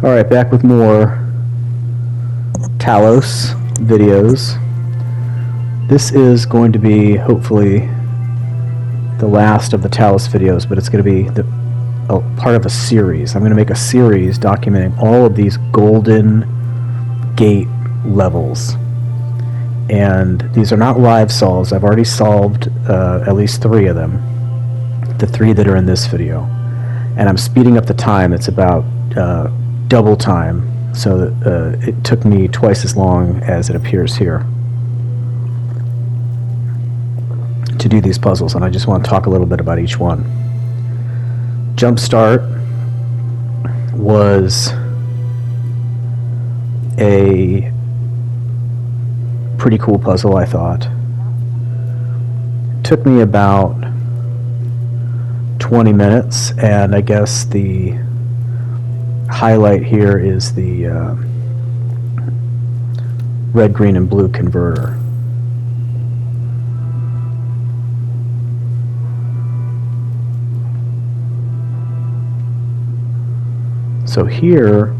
Alright, back with more Talos videos. This is going to be, hopefully, the last of the Talos videos, but it's going to be part of a series. I'm going to make a series documenting all of these Golden Gate levels. And these are not live solves. I've already solved at least 3 of them. The 3 that are in this video. And I'm speeding up the time. It's about double time, so that it took me twice as long as it appears here to do these puzzles, and I just want to talk a little bit about each one. Jumpstart was a pretty cool puzzle, I thought. It took me about 20 minutes, and I guess the highlight here is the red, green, and blue converter. So here,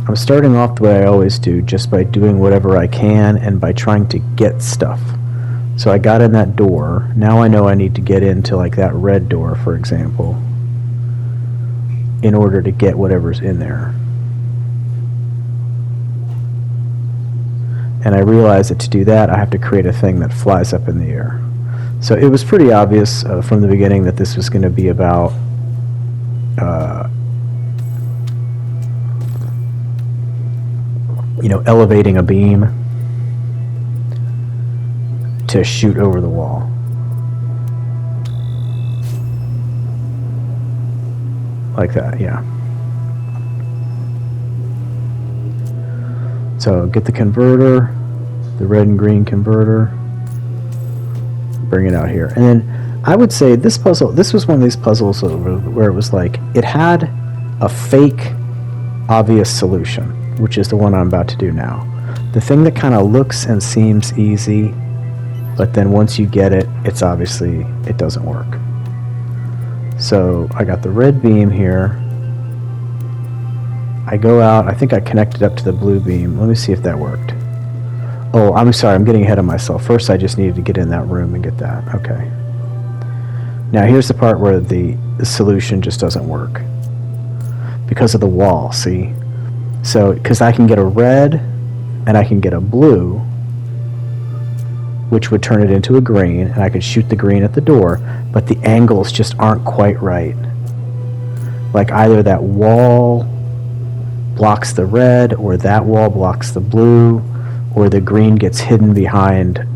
I'm starting off the way I always do, just by doing whatever I can and by trying to get stuff. So I got in that door. Now I know I need to get into like that red door, for example, in order to get whatever's in there. And I realize that to do that, I have to create a thing that flies up in the air. So it was pretty obvious from the beginning that this was going to be about elevating a beam to shoot over the wall. Like that, yeah. So get the converter, the red and green converter, bring it out here. And then I would say this puzzle, this was one of these puzzles where it was like, it had a fake obvious solution, which is the one I'm about to do now. The thing that kind of looks and seems easy, but then once you get it, it's obviously, it doesn't work. So I got the red beam here. I go out, I think I connected up to the blue beam. Let me see if that worked. Oh, I'm sorry, I'm getting ahead of myself. First I just needed to get in that room and get that. Okay. Now here's the part where the solution just doesn't work. Because of the wall, see? So, because I can get a red and I can get a blue, which would turn it into a green, and I could shoot the green at the door, but the angles just aren't quite right. Like either that wall blocks the red, or that wall blocks the blue, or the green gets hidden behind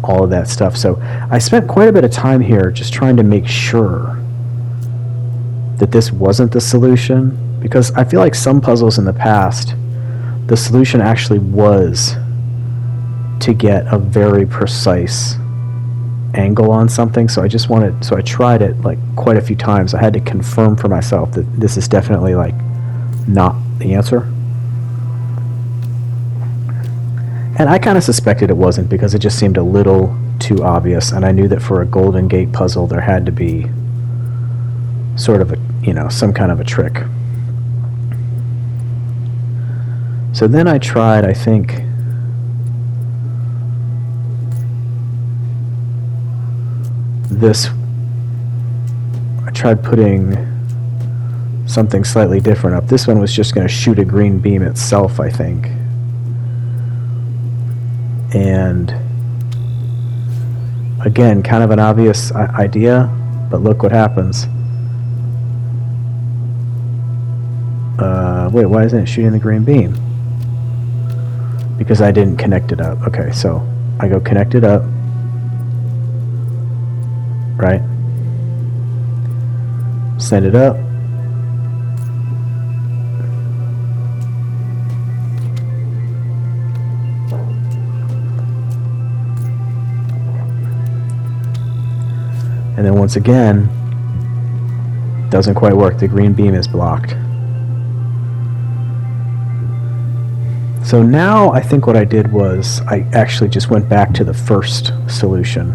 all of that stuff. So I spent quite a bit of time here just trying to make sure that this wasn't the solution, because I feel like some puzzles in the past, the solution actually was to get a very precise angle on something. So I just wanted, so I tried it like quite a few times. I had to confirm for myself that this is definitely like not the answer. And I kind of suspected it wasn't, because it just seemed a little too obvious, and I knew that for a Golden Gate puzzle there had to be sort of a, some kind of a trick. So then I tried, I think, I tried putting something slightly different up. This one was just going to shoot a green beam itself, I think. And again, kind of an obvious idea, but look what happens. Wait, why isn't it shooting the green beam? Because I didn't connect it up. Okay, so I go connect it up. Right? Send it up. And then once again, doesn't quite work. The green beam is blocked. So now I think what I did was I actually just went back to the first solution,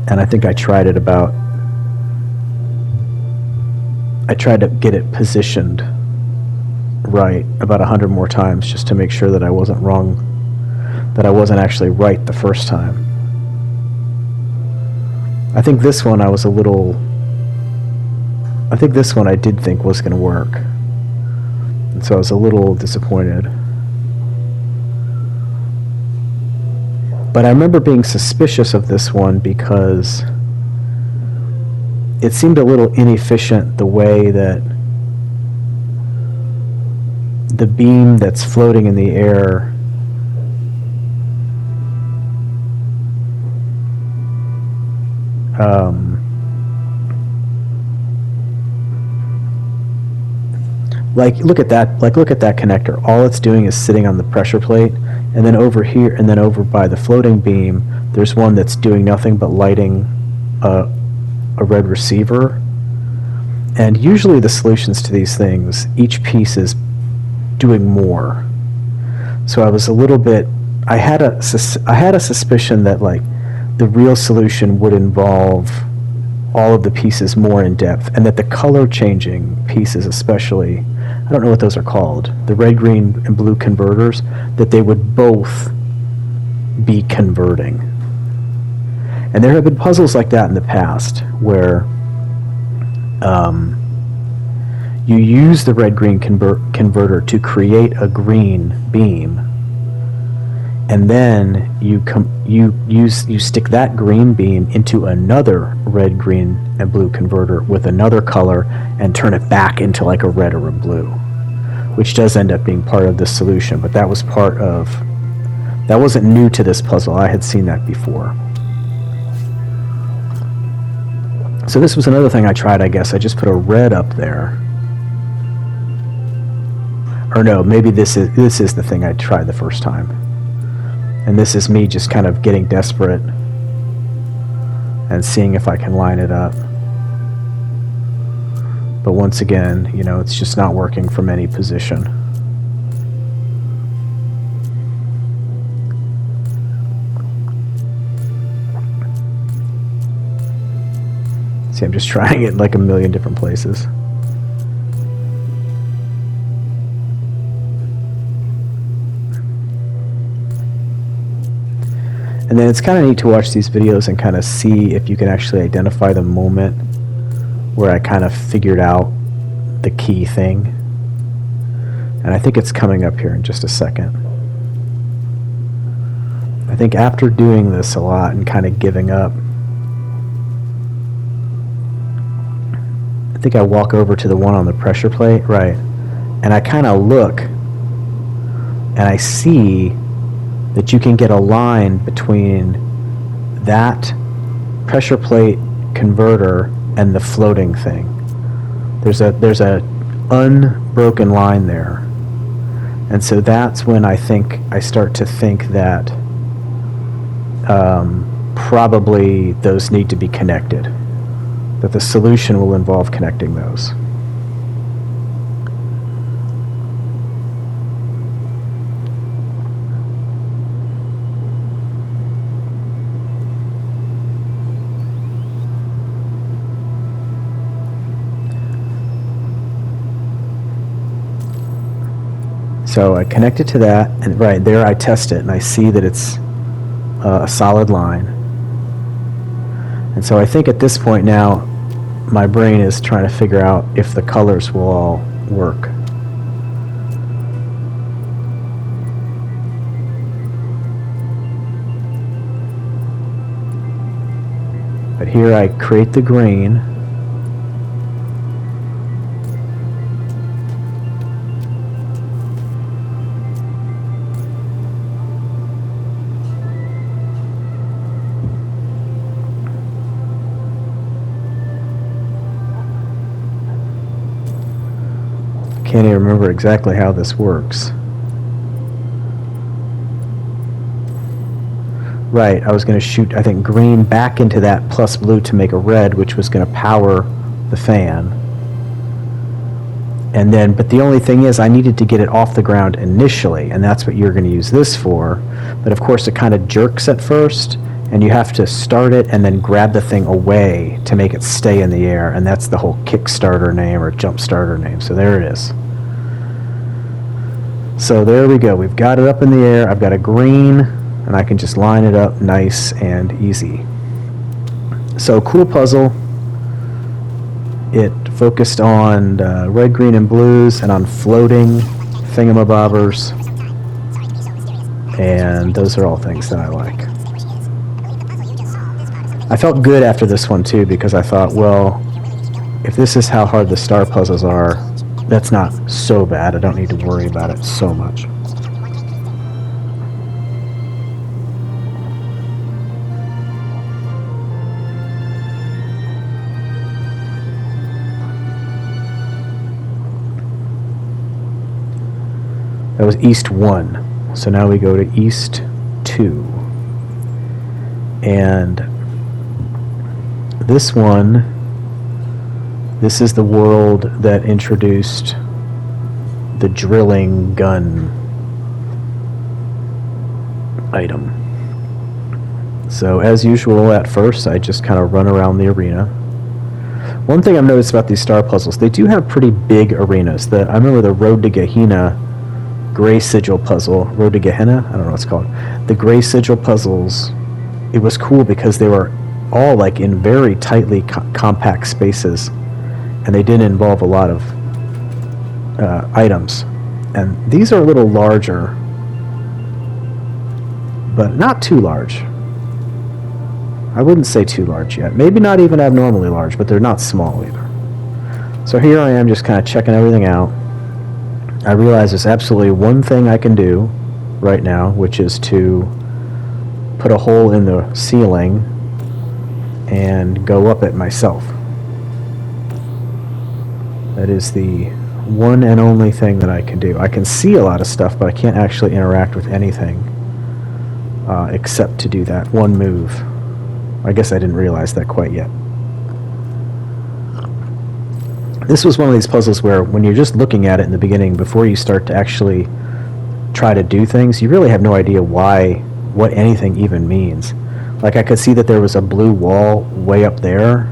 and I think I tried it about I tried to get it positioned right about 100 more times just to make sure that I wasn't wrong, that I wasn't actually right the first time. I think this one I did think was going to work. And so I was a little disappointed. But I remember being suspicious of this one because it seemed a little inefficient the way that the beam that's floating in the air look at that connector. All it's doing is sitting on the pressure plate, and then over here, and then over by the floating beam, there's one that's doing nothing but lighting a red receiver. And usually the solutions to these things, each piece is doing more. So I was a little bit, I had a suspicion that like the real solution would involve all of the pieces more in depth, and that the color changing pieces especially, I don't know what those are called, the red, green, and blue converters, that they would both be converting. And there have been puzzles like that in the past where you use the red-green converter to create a green beam, and then you stick that green beam into another red, green, and blue converter with another color and turn it back into like a red or a blue, which does end up being part of the solution. But that wasn't new to this puzzle. I had seen that before. So this was another thing I tried, I guess. I just put a red up there. Or no, maybe this is the thing I tried the first time. And this is me just kind of getting desperate and seeing if I can line it up. But once again, you know, it's just not working from any position. See, I'm just trying it like a million different places. And then it's kind of neat to watch these videos and kind of see if you can actually identify the moment where I kind of figured out the key thing. And I think it's coming up here in just a second. I think after doing this a lot and kind of giving up, I think I walk over to the one on the pressure plate, right, and I kind of look and I see that you can get a line between that pressure plate converter and the floating thing. There's a unbroken line there. And so that's when I think I start to think that probably those need to be connected, that the solution will involve connecting those. So I connect it to that, and right there I test it, and I see that it's a solid line. And so I think at this point now, my brain is trying to figure out if the colors will all work. But here I create the green. Can't even remember exactly how this works. Right, I was going to shoot, I think, green back into that plus blue to make a red, which was going to power the fan. And then, but the only thing is, I needed to get it off the ground initially, and that's what you're going to use this for. But of course, it kind of jerks at first, and you have to start it and then grab the thing away to make it stay in the air, and that's the whole Kickstarter name or Jump Starter name. So there it is. So there we go. We've got it up in the air. I've got a green, and I can just line it up nice and easy. So cool puzzle. It focused on red, green, and blues, and on floating thingamabobbers. And those are all things that I like. I felt good after this one too, because I thought, well, if this is how hard the star puzzles are, that's not so bad. I don't need to worry about it so much. That was East 1. So now we go to East 2. And this one, this is the world that introduced the drilling gun item. So as usual, at first, I just kind of run around the arena. One thing I've noticed about these star puzzles, they do have pretty big arenas. I remember the Road to Gehenna Gray Sigil puzzle, Road to Gehenna? I don't know what it's called. The Gray Sigil puzzles, it was cool because they were all like in very tightly compact spaces, and they didn't involve a lot of items. And these are a little larger, but not too large. I wouldn't say too large yet. Maybe not even abnormally large, but they're not small either. So here I am just kind of checking everything out. I realize there's absolutely one thing I can do right now, which is to put a hole in the ceiling and go up it myself. That is the one and only thing that I can do. I can see a lot of stuff, but I can't actually interact with anything except to do that one move. I guess I didn't realize that quite yet. This was one of these puzzles where when you're just looking at it in the beginning, before you start to actually try to do things, you really have no idea what anything even means. Like, I could see that there was a blue wall way up there.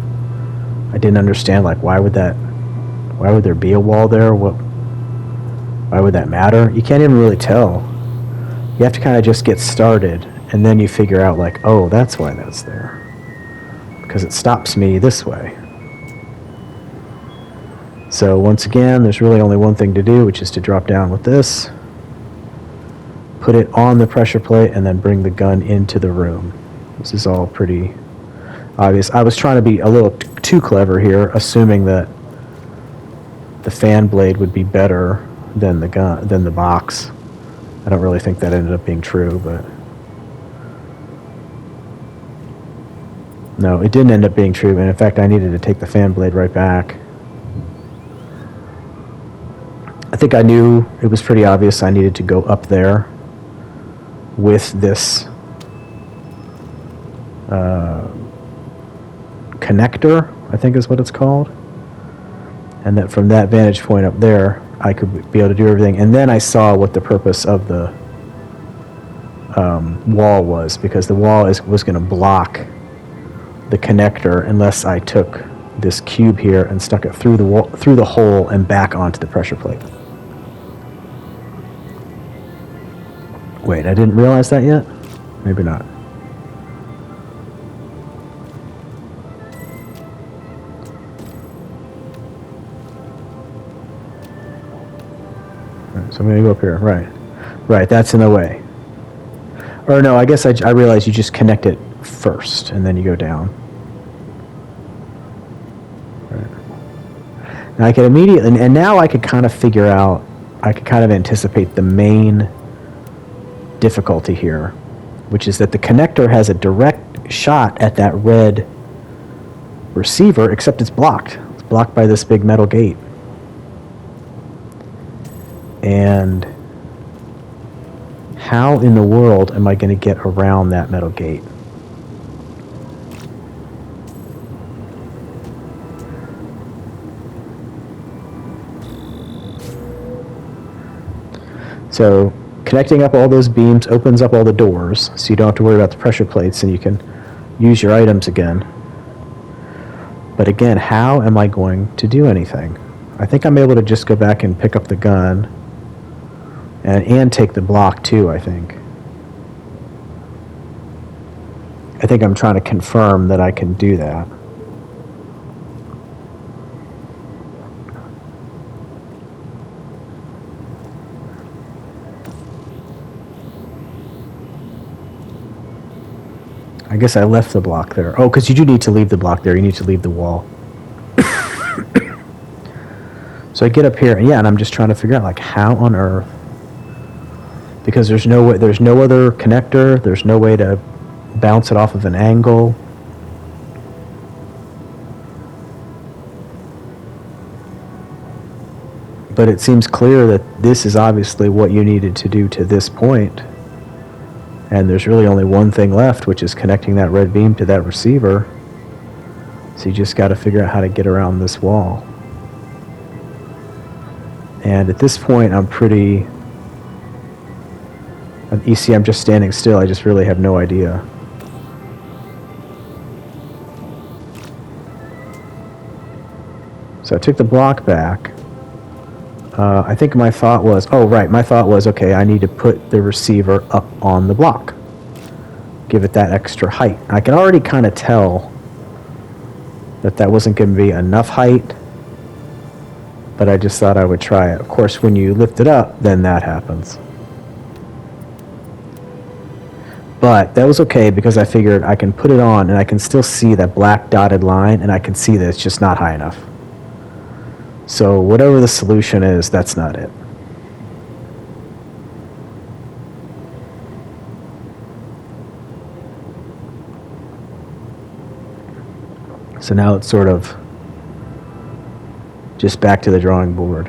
I didn't understand, like, why would there be a wall there? Why would that matter? You can't even really tell. You have to kind of just get started, and then you figure out, like, oh, that's why that's there. Because it stops me this way. So once again, there's really only one thing to do, which is to drop down with this, put it on the pressure plate, and then bring the gun into the room. This is all pretty obvious. I was trying to be a little too clever here, assuming that the fan blade would be better than the box. I don't really think that ended up being true, but no, it didn't end up being true. And in fact, I needed to take the fan blade right back. I think I knew it was pretty obvious I needed to go up there with this connector, I think is what it's called. And that from that vantage point up there, I could be able to do everything. And then I saw what the purpose of the wall was, because the wall was going to block the connector unless I took this cube here and stuck it through the hole and back onto the pressure plate. Wait, I didn't realize that yet? Maybe not. Right, so I'm going to go up here. Right, that's in the way. Or no, I guess I realized you just connect it first and then you go down. Right. Now I could immediately, and now I could kind of figure out, I could kind of anticipate the main difficulty here, which is that the connector has a direct shot at that red receiver, except it's blocked. It's blocked by this big metal gate. And how in the world am I going to get around that metal gate? So connecting up all those beams opens up all the doors, so you don't have to worry about the pressure plates, and you can use your items again. But again, how am I going to do anything? I think I'm able to just go back and pick up the gun and take the block too, I think. I think I'm trying to confirm that I can do that. I guess I left the block there. Oh, because you do need to leave the block there. You need to leave the wall. So I get up here, and yeah, and I'm just trying to figure out, like, how on earth? Because there's no way, there's no other connector. There's no way to bounce it off of an angle. But it seems clear that this is obviously what you needed to do to this point. And there's really only one thing left, which is connecting that red beam to that receiver. So you just got to figure out how to get around this wall. And at this point, I'm pretty... You see, I'm just standing still. I just really have no idea. So I took the block back. I think my thought was, okay, I need to put the receiver up on the block. Give it that extra height. I can already kind of tell that wasn't going to be enough height, but I just thought I would try it. Of course, when you lift it up, then that happens. But that was okay because I figured I can put it on and I can still see that black dotted line, and I can see that it's just not high enough. So whatever the solution is, that's not it. So now it's sort of just back to the drawing board.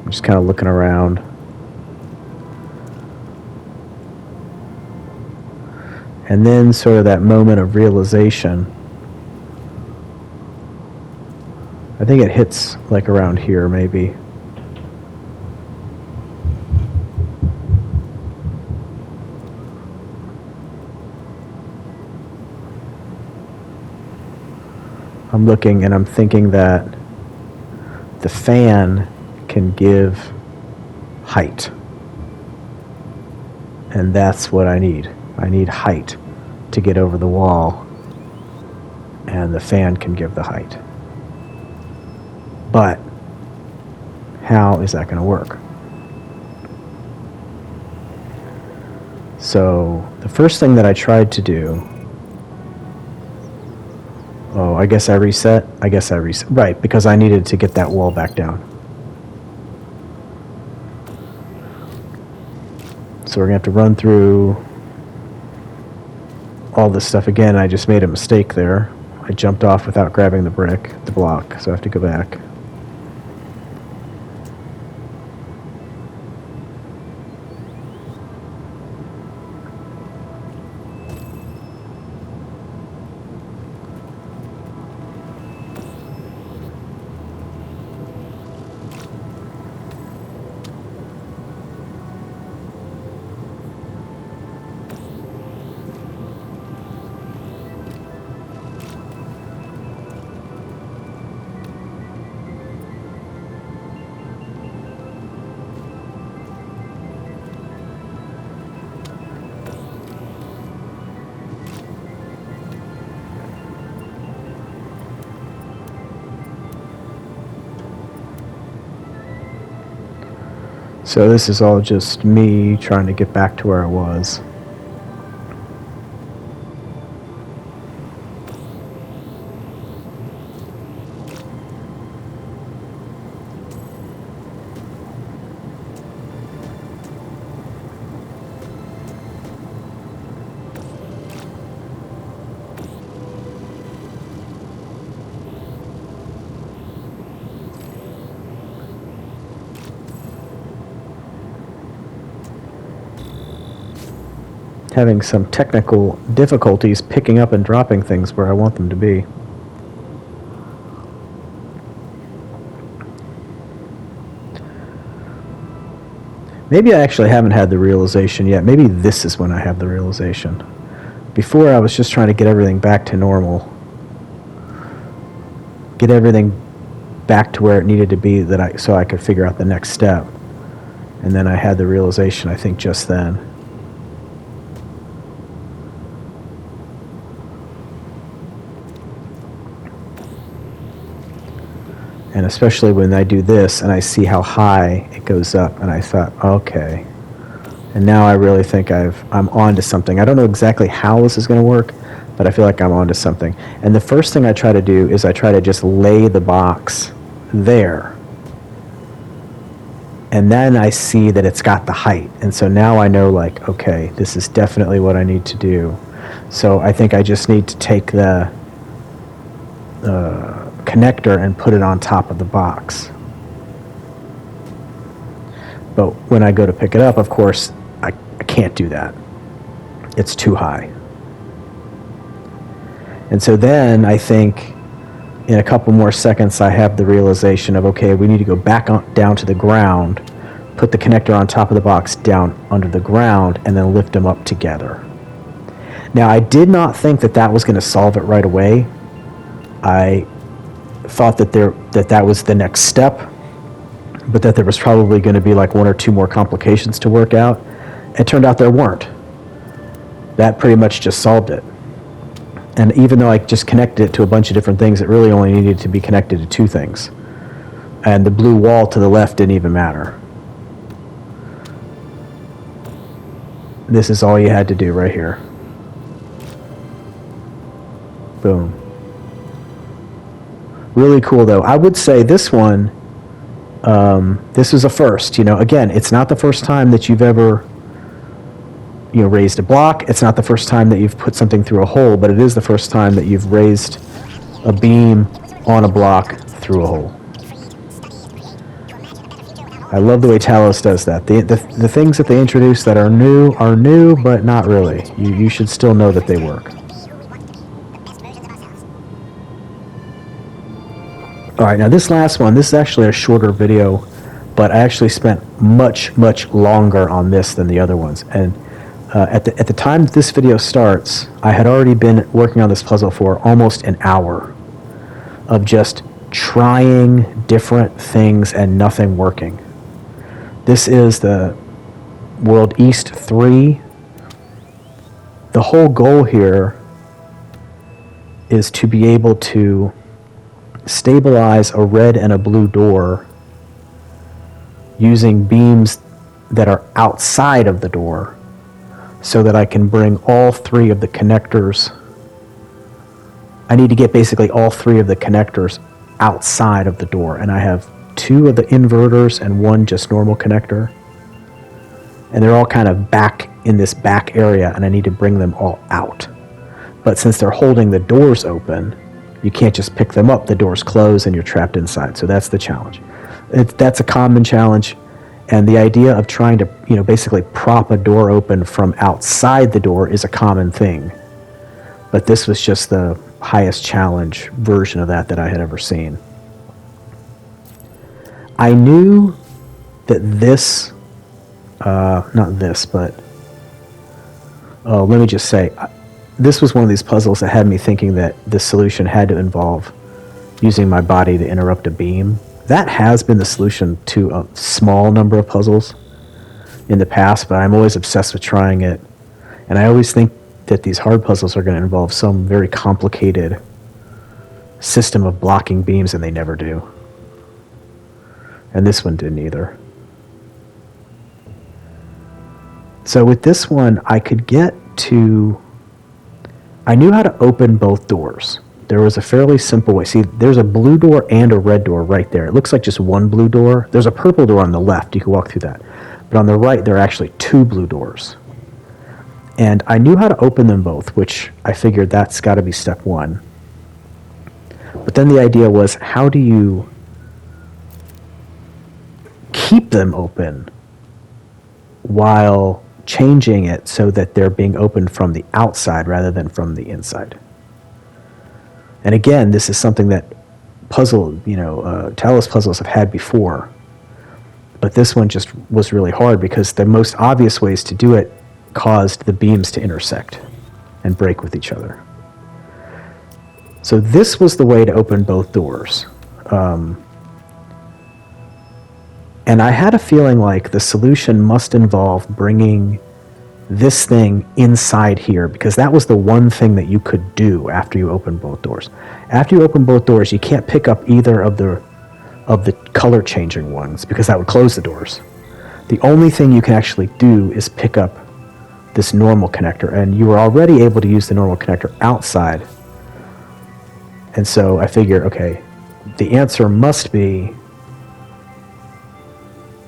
I'm just kind of looking around. And then sort of that moment of realization. I think it hits like around here, maybe. I'm looking and I'm thinking that the fan can give height. And that's what I need. I need height to get over the wall, and the fan can give the height. But how is that going to work? So the first thing that I tried to do, I guess I reset. Right, because I needed to get that wall back down. So we're going to have to run through all this stuff again. I just made a mistake there. I jumped off without grabbing the block, so I have to go back. So this is all just me trying to get back to where I was. Having some technical difficulties picking up and dropping things where I want them to be. Maybe I actually haven't had the realization yet. Maybe this is when I have the realization. Before, I was just trying to get everything back to normal. Get everything back to where it needed to be so I could figure out the next step. And then I had the realization, I think, just then. And especially when I do this and I see how high it goes up, and I thought, okay. And now I really think I'm onto something. I don't know exactly how this is going to work, but I feel like I'm onto something. And the first thing I try to do is I try to just lay the box there. And then I see that it's got the height. And so now I know, like, okay, this is definitely what I need to do. So I think I just need to take the connector and put it on top of the box. But when I go to pick it up, of course, I can't do that. It's too high. And so then I think in a couple more seconds I have the realization of, okay, we need to go back down to the ground, put the connector on top of the box down under the ground, and then lift them up together. Now, I did not think that was going to solve it right away. I thought that was the next step, but that there was probably going to be like one or two more complications to work out. It turned out there weren't. That pretty much just solved it. And even though I just connected it to a bunch of different things, it really only needed to be connected to two things. And the blue wall to the left didn't even matter. This is all you had to do right here. Boom. Really cool, though. I would say this one, this was a first. Again, it's not the first time that you've ever raised a block. It's not the first time that you've put something through a hole, but it is the first time that you've raised a beam on a block through a hole. I love the way Talos does that. The things that they introduce that are new, but not really. You should still know that they work. All right, now this last one, this is actually a shorter video, but I actually spent much, much longer on this than the other ones. And at the time that this video starts, I had already been working on this puzzle for almost an hour of just trying different things and nothing working. This is the World East 3. The whole goal here is to be able to stabilize a red and a blue door using beams that are outside of the door so that I can bring all three of the connectors. I need to get basically all three of the connectors outside of the door, and I have two of the inverters and one just normal connector, and they're all kind of back in this back area, and I need to bring them all out. But since they're holding the doors open, you can't just pick them up. The doors close and you're trapped inside. So that's the challenge. That's a common challenge. And the idea of trying to, basically prop a door open from outside the door is a common thing. But this was just the highest challenge version of that I had ever seen. I knew that this, not this, but, let me just say, this was one of these puzzles that had me thinking that the solution had to involve using my body to interrupt a beam. That has been the solution to a small number of puzzles in the past, but I'm always obsessed with trying it. And I always think that these hard puzzles are going to involve some very complicated system of blocking beams, and they never do. And this one didn't either. So with this one, I knew how to open both doors. There was a fairly simple way. See, there's a blue door and a red door right there. It looks like just one blue door. There's a purple door on the left. You can walk through that. But on the right, there are actually two blue doors. And I knew how to open them both, which I figured that's got to be step one. But then the idea was, how do you keep them open while changing it so that they're being opened from the outside rather than from the inside? And again, this is something that Talos puzzles have had before. But this one just was really hard because the most obvious ways to do it caused the beams to intersect and break with each other. So this was the way to open both doors. And I had a feeling like the solution must involve bringing this thing inside here, because that was the one thing that you could do after you open both doors. After you open both doors, you can't pick up either of the color changing ones, because that would close the doors. The only thing you can actually do is pick up this normal connector, and you were already able to use the normal connector outside. And so I figured, okay, the answer must be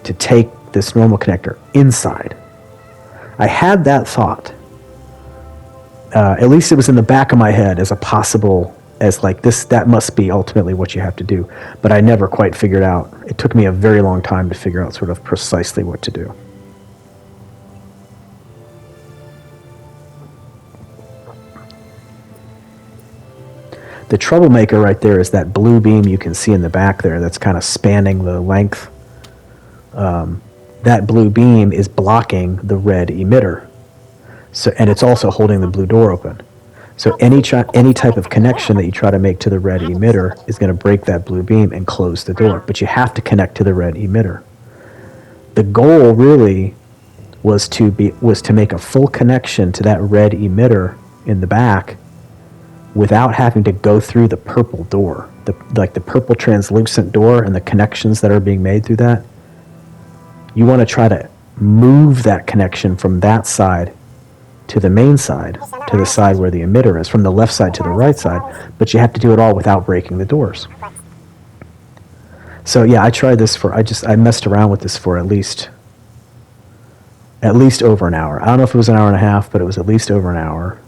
to take this normal connector inside. I had that thought. At least it was in the back of my head as a possible, as like this, that must be ultimately what you have to do. But I never quite figured out. It took me a very long time to figure out sort of precisely what to do. The troublemaker right there is that blue beam you can see in the back there that's kind of spanning the length. That blue beam is blocking the red emitter. So, and it's also holding the blue door open. So any type of connection that you try to make to the red emitter is going to break that blue beam and close the door. But you have to connect to the red emitter. The goal really was to make a full connection to that red emitter in the back without having to go through the purple door, like the purple translucent door and the connections that are being made through that. You want to try to move that connection from that side to the main side, to the side where the emitter is, from the left side to the right side, but you have to do it all without breaking the doors. So yeah, I tried this I messed around with this for at least over an hour. I don't know if it was an hour and a half, but it was at least over an hour.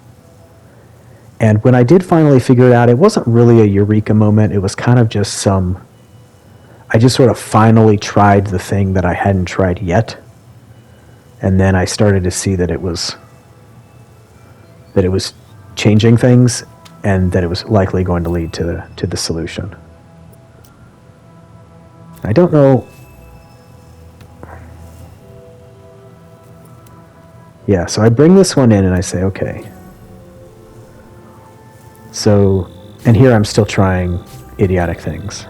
And when I did finally figure it out, it wasn't really a eureka moment. It was kind of just I just sort of finally tried the thing that I hadn't tried yet. And then I started to see that it was changing things, and that it was likely going to lead to the solution. I don't know. Yeah, so I bring this one in and I say, okay. So, and here I'm still trying idiotic things.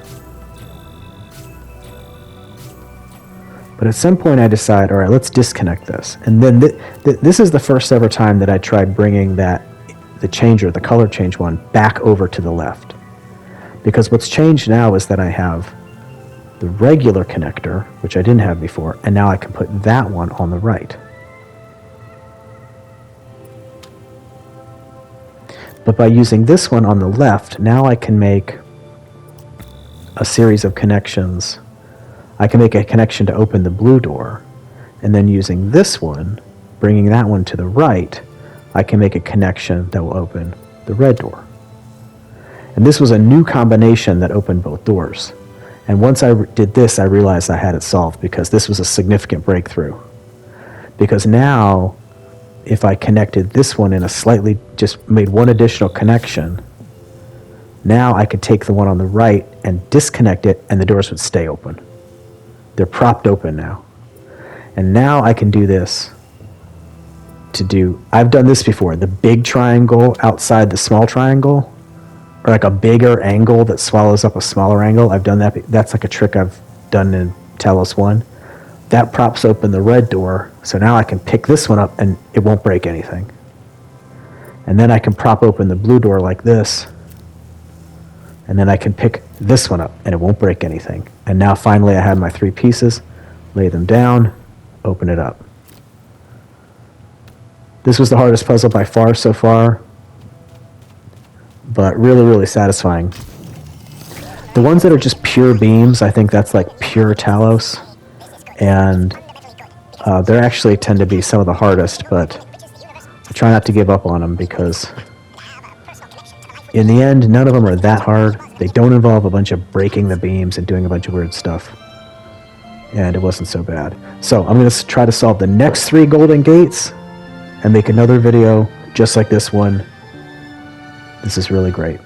But at some point I decide, all right, let's disconnect this. And then this is the first ever time that I tried bringing the color change one, back over to the left. Because what's changed now is that I have the regular connector, which I didn't have before, and now I can put that one on the right. But by using this one on the left, now I can make a series of connections. I can make a connection to open the blue door, and then using this one, bringing that one to the right, I can make a connection that will open the red door. And this was a new combination that opened both doors. And once I did this, I realized I had it solved, because this was a significant breakthrough. Because now, if I connected this one in just made one additional connection, now I could take the one on the right and disconnect it, and the doors would stay open. They're propped open now. And now I can do this I've done this before, the big triangle outside the small triangle, or like a bigger angle that swallows up a smaller angle. I've done that. That's like a trick I've done in Talos 1. That props open the red door, so now I can pick this one up and it won't break anything. And then I can prop open the blue door like this, and then I can pick this one up and it won't break anything. And now finally I have my three pieces, lay them down, open it up. This was the hardest puzzle by far so far, but really, really satisfying. The ones that are just pure beams, I think that's like pure Talos, and they actually tend to be some of the hardest, but I try not to give up on them, because in the end, none of them are that hard. They don't involve a bunch of breaking the beams and doing a bunch of weird stuff, and it wasn't so bad. So I'm going to try to solve the next 3 golden gates and make another video just like this one. This is really great.